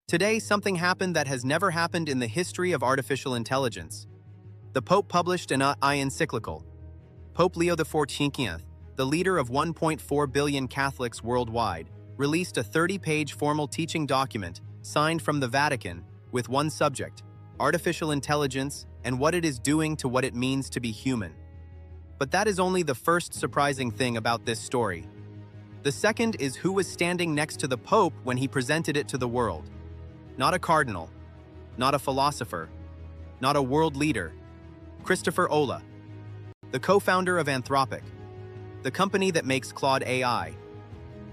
Today, something happened that has never happened in the history of artificial intelligence. The Pope published an Encyclical. Pope Leo XIV, the leader of 1.4 billion Catholics worldwide, released a 30-page formal teaching document signed from the Vatican with one subject: artificial intelligence and what it is doing to what it means to be human. But that is only the first surprising thing about this story. The second is who was standing next to the Pope when he presented it to the world. Not a cardinal, not a philosopher, not a world leader. Christopher Olah, the co-founder of Anthropic, the company that makes Claude AI.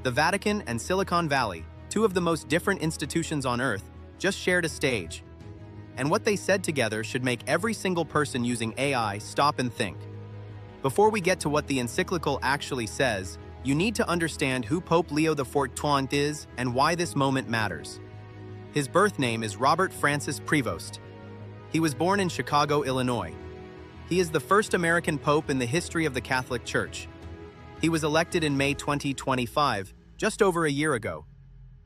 The Vatican and Silicon Valley, two of the most different institutions on Earth, just shared a stage. And what they said together should make every single person using AI stop and think. Before we get to what the encyclical actually says, you need to understand who Pope Leo XIV is and why this moment matters. His birth name is Robert Francis Prevost. He was born in Chicago, Illinois. He is the first American pope in the history of the Catholic Church. He was elected in May 2025, just over a year ago.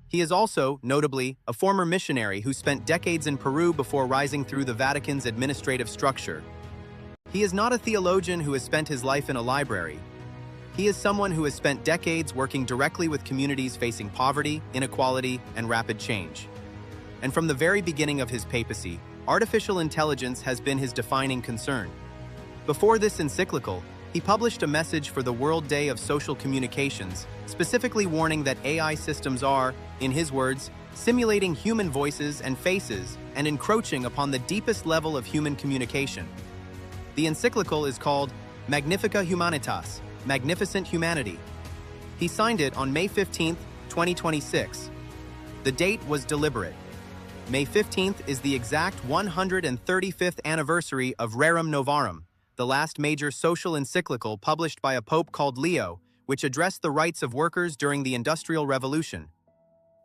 He is also, notably, a former missionary who spent decades in Peru before rising through the Vatican's administrative structure. He is not a theologian who has spent his life in a library. He is someone who has spent decades working directly with communities facing poverty, inequality, and rapid change. And from the very beginning of his papacy, artificial intelligence has been his defining concern. Before this encyclical, he published a message for the World Day of Social Communications, specifically warning that AI systems are, in his words, simulating human voices and faces and encroaching upon the deepest level of human communication. The encyclical is called Magnifica Humanitas, Magnificent Humanity. He signed it on May 15, 2026. The date was deliberate. May 15th is the exact 135th anniversary of Rerum Novarum, the last major social encyclical published by a pope called Leo, which addressed the rights of workers during the Industrial Revolution.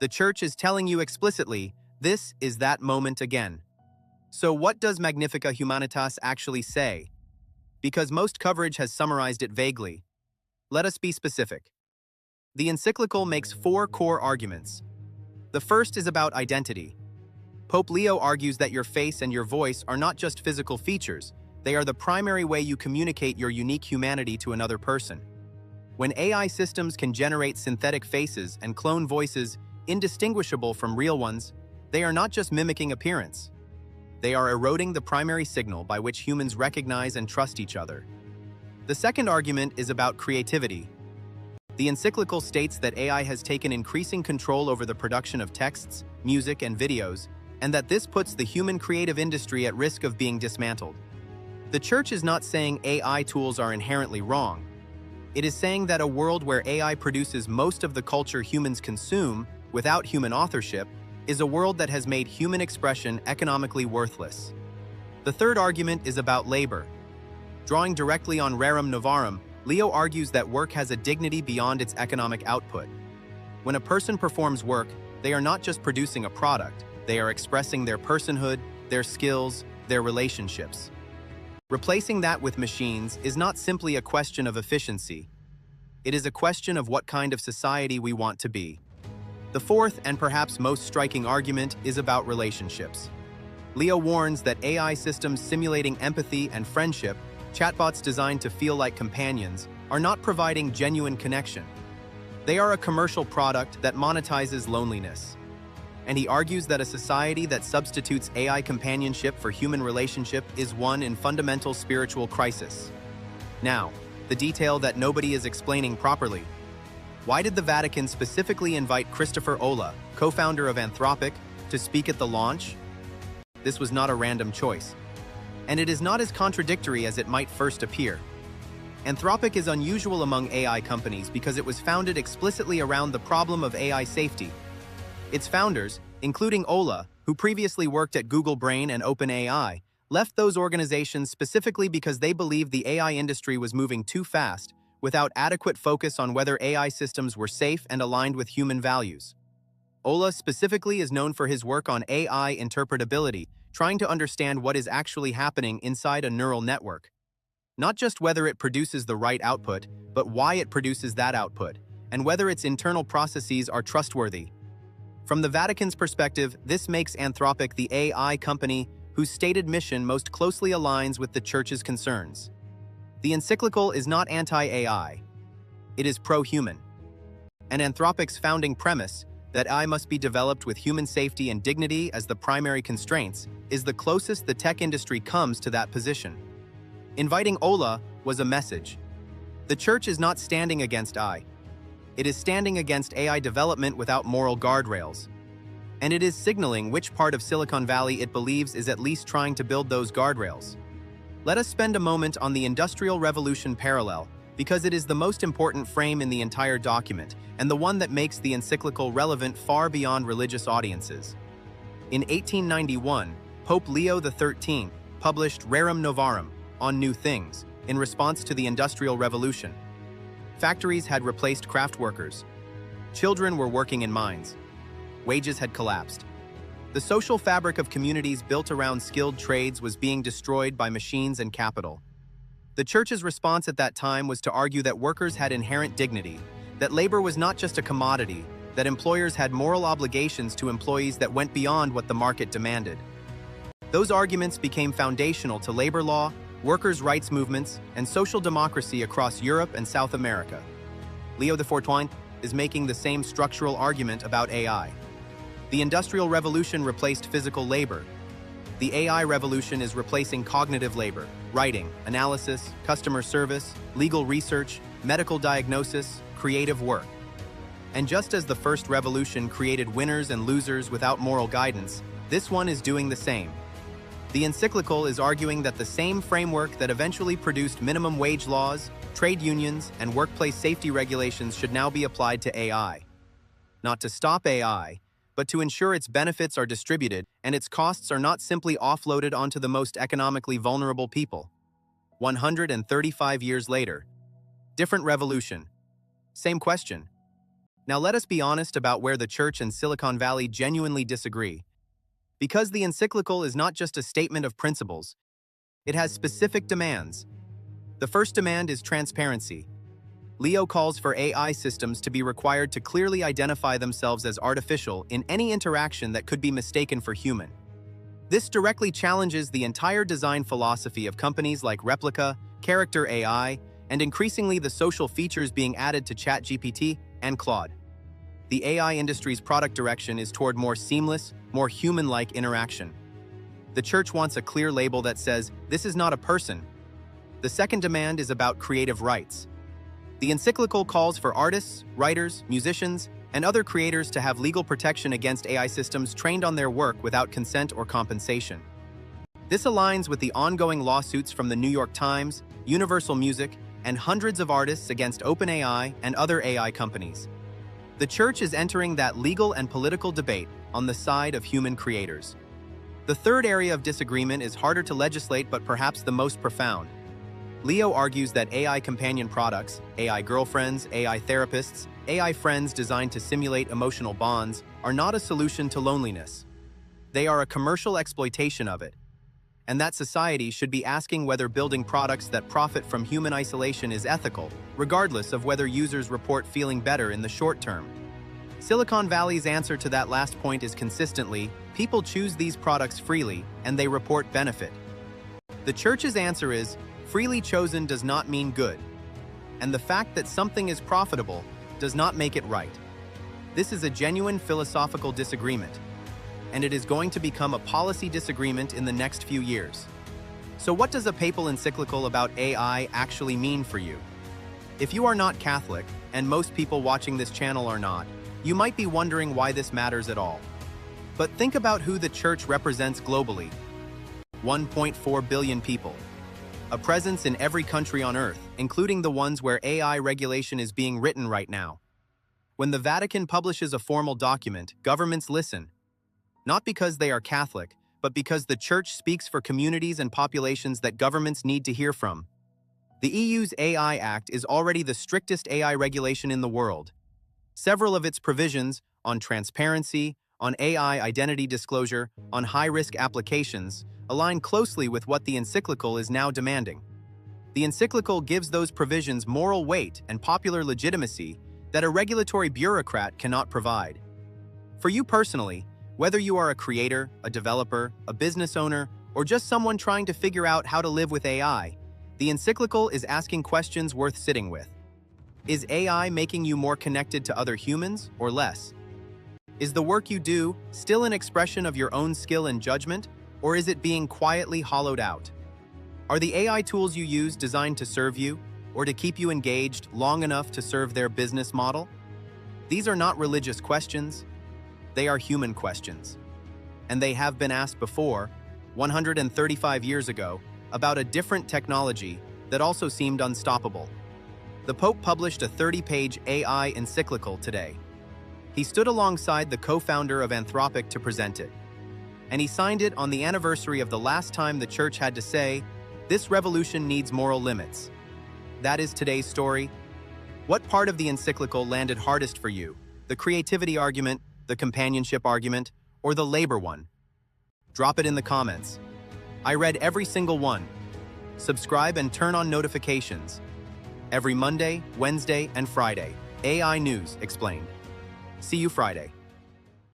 The Church is telling you explicitly, this is that moment again. So what does Magnifica Humanitas actually say? Because most coverage has summarized it vaguely. Let us be specific. The encyclical makes 4 core arguments. The first is about identity. Pope Leo argues that your face and your voice are not just physical features, they are the primary way you communicate your unique humanity to another person. When AI systems can generate synthetic faces and clone voices indistinguishable from real ones, they are not just mimicking appearance. They are eroding the primary signal by which humans recognize and trust each other. The second argument is about creativity. The encyclical states that AI has taken increasing control over the production of texts, music, and videos, and that this puts the human creative industry at risk of being dismantled. The Church is not saying AI tools are inherently wrong. It is saying that a world where AI produces most of the culture humans consume, without human authorship, is a world that has made human expression economically worthless. The third argument is about labor. Drawing directly on Rerum Novarum, Leo argues that work has a dignity beyond its economic output. When a person performs work, they are not just producing a product, they are expressing their personhood, their skills, their relationships. Replacing that with machines is not simply a question of efficiency. It is a question of what kind of society we want to be. The fourth and perhaps most striking argument is about relationships. Leo warns that AI systems simulating empathy and friendship, chatbots designed to feel like companions, are not providing genuine connection. They are a commercial product that monetizes loneliness. And he argues that a society that substitutes AI companionship for human relationship is one in fundamental spiritual crisis. Now, the detail that nobody is explaining properly. Why did the Vatican specifically invite Christopher Olah, co-founder of Anthropic, to speak at the launch? This was not a random choice. And it is not as contradictory as it might first appear. Anthropic is unusual among AI companies because it was founded explicitly around the problem of AI safety. Its founders, including Olah, who previously worked at Google Brain and OpenAI, left those organizations specifically because they believed the AI industry was moving too fast, without adequate focus on whether AI systems were safe and aligned with human values. Olah specifically is known for his work on AI interpretability, trying to understand what is actually happening inside a neural network. Not just whether it produces the right output, but why it produces that output, and whether its internal processes are trustworthy. From the Vatican's perspective, this makes Anthropic the AI company whose stated mission most closely aligns with the Church's concerns. The Encyclical is not anti-AI. It is pro-human. And Anthropic's founding premise, that AI must be developed with human safety and dignity as the primary constraints, is the closest the tech industry comes to that position. Inviting Olah was a message. The Church is not standing against AI. It is standing against AI development without moral guardrails. And it is signaling which part of Silicon Valley it believes is at least trying to build those guardrails. Let us spend a moment on the Industrial Revolution parallel, because it is the most important frame in the entire document, and the one that makes the Encyclical relevant far beyond religious audiences. In 1891, Pope Leo XIII published Rerum Novarum, on new things, in response to the Industrial Revolution. Factories had replaced craft workers. Children were working in mines. Wages had collapsed. The social fabric of communities built around skilled trades was being destroyed by machines and capital. The Church's response at that time was to argue that workers had inherent dignity, that labor was not just a commodity, that employers had moral obligations to employees that went beyond what the market demanded. Those arguments became foundational to labor law, workers' rights movements, and social democracy across Europe and South America. Leo XIV is making the same structural argument about AI. The Industrial Revolution replaced physical labor. The AI revolution is replacing cognitive labor, writing, analysis, customer service, legal research, medical diagnosis, creative work. And just as the first revolution created winners and losers without moral guidance, this one is doing the same. The Encyclical is arguing that the same framework that eventually produced minimum wage laws, trade unions, and workplace safety regulations should now be applied to AI. Not to stop AI, but to ensure its benefits are distributed and its costs are not simply offloaded onto the most economically vulnerable people. 135 years later. Different revolution. Same question. Now let us be honest about where the Church and Silicon Valley genuinely disagree. Because the Encyclical is not just a statement of principles, it has specific demands. The first demand is transparency. Leo calls for AI systems to be required to clearly identify themselves as artificial in any interaction that could be mistaken for human. This directly challenges the entire design philosophy of companies like Replica, Character AI, and increasingly the social features being added to ChatGPT and Claude. The AI industry's product direction is toward more seamless, more human-like interaction. The Church wants a clear label that says, this is not a person. The second demand is about creative rights. The Encyclical calls for artists, writers, musicians, and other creators to have legal protection against AI systems trained on their work without consent or compensation. This aligns with the ongoing lawsuits from the New York Times, Universal Music, and hundreds of artists against OpenAI and other AI companies. The Church is entering that legal and political debate on the side of human creators. The third area of disagreement is harder to legislate but perhaps the most profound. Leo argues that AI companion products, AI girlfriends, AI therapists, AI friends designed to simulate emotional bonds, are not a solution to loneliness. They are a commercial exploitation of it. And that society should be asking whether building products that profit from human isolation is ethical, regardless of whether users report feeling better in the short term. Silicon Valley's answer to that last point is consistently, people choose these products freely, and they report benefit. The Church's answer is, freely chosen does not mean good. And the fact that something is profitable does not make it right. This is a genuine philosophical disagreement, and it is going to become a policy disagreement in the next few years. So what does a papal encyclical about AI actually mean for you? If you are not Catholic, and most people watching this channel are not, you might be wondering why this matters at all. But think about who the Church represents globally. 1.4 billion people. A presence in every country on Earth, including the ones where AI regulation is being written right now. When the Vatican publishes a formal document, governments listen. Not because they are Catholic, but because the Church speaks for communities and populations that governments need to hear from. The EU's AI Act is already the strictest AI regulation in the world. Several of its provisions on transparency, on AI identity disclosure, on high-risk applications, align closely with what the Encyclical is now demanding. The Encyclical gives those provisions moral weight and popular legitimacy that a regulatory bureaucrat cannot provide. For you personally, whether you are a creator, a developer, a business owner, or just someone trying to figure out how to live with AI, the Encyclical is asking questions worth sitting with. Is AI making you more connected to other humans or less? Is the work you do still an expression of your own skill and judgment, or is it being quietly hollowed out? Are the AI tools you use designed to serve you, or to keep you engaged long enough to serve their business model? These are not religious questions, they are human questions. And they have been asked before, 135 years ago, about a different technology that also seemed unstoppable. The Pope published a 30-page AI encyclical today. He stood alongside the co-founder of Anthropic to present it. And he signed it on the anniversary of the last time the Church had to say, "This revolution needs moral limits." That is today's story. What part of the encyclical landed hardest for you? The creativity argument, the companionship argument, or the labor one? Drop it in the comments. I read every single one. Subscribe and turn on notifications. Every Monday, Wednesday, and Friday, AI News Explained. See you Friday.